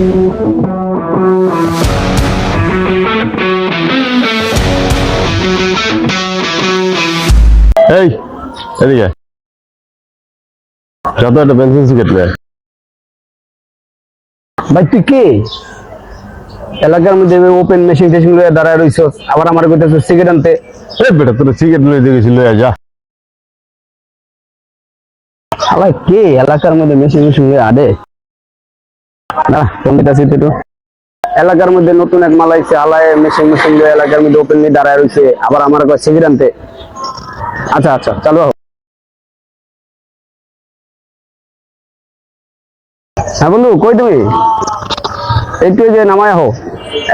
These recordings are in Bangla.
এই এদিকে যত একটা পেন্সিল সিগারেট নে। ভাই তুই কে? এলাকার মধ্যে ওপেন মেশিন টেশিন লয়ে দাঁড়ায় রইছ, আবার আমার কইতেছ সিগারেট আনতে। এই বেটা তোর সিগারেট লয়ে দেখেছিল যা। শালা কে এলাকার মধ্যে মেশিন মেশিন লয়ে আডে? না কম্পিউটার সিট তো এলাকার মধ্যে নতুন এক মাল আইছে, আলায় মেশিন মেশিন লয়ে এলাকার মধ্যে ওপেনলি দাঁড়ায় রইছে, আবার আমার কই সিগারেট আনতে। আচ্ছা আচ্ছা চালু হও। হ্যাঁ বন্ধু কই তুমি? একটু যে নামায় হো,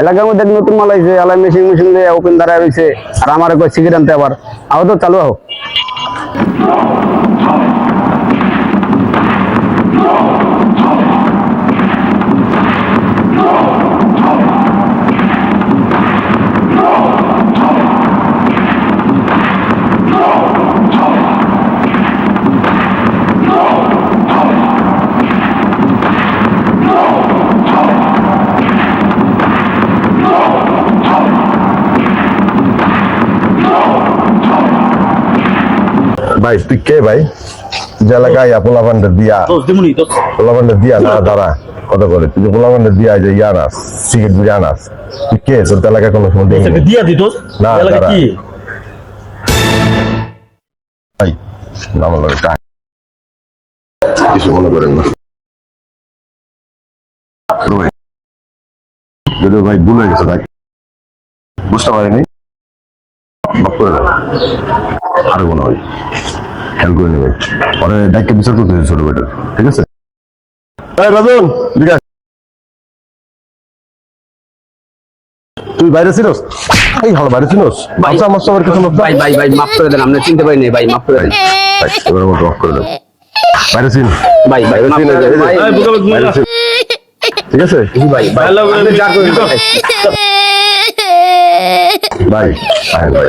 এলাকার মধ্যে নতুন মাল আইছে, আলায় মেশিন মেশিন লয়ে ওপেন দাঁড়ায় রইছে, আর আমার কই সিগারেট আনতে। আবার আও তো চালু হও। ভাই তুই কে ভাই? যে এলাকায় পোলাপান্ডের দিয়া পোলাপান্ডের দিয়া না দাঁড়া কথা বলে, তুই যে পোলাপান্ডের দিয়া যে ইয়ানাস সিগারেট বিড়ি আনাস, তুই কে? তোর তো এলাকায় কোনো সময় দেখিনি। দিয়া দিত না এলাকা দাঁড়া কি ভাই, নাম হলো কিছু মনে করেন না যদি ভাই ভুল হয়ে গেছে ভাই, বুঝতে পারিনি, মাফ করে দেন। আরে কোনো ভাই খেয়াল করে নেবে, পরে ডাইকে বিচার করতে ছোট বেটা, ঠিক আছে? রাজন বিকাশ, তুই বাইরে ছিলস? এই হলো বাইরে ছিলস? আচ্ছা আমার সবার কিছু ভাই ভাই ভাই মাফ করে দেন, আপনি চিনতে পারিনি ভাই, মাফ করে দেন ভাই, এবার মতো মাফ করে দেন। বাইরে ছিল ভাই, ভাই মাফ করে দেন ভাই। বাইরে ছিল, ঠিক আছে ভাই ভাই আপনি যা করেন ভাই। ভাই ভাই ভাই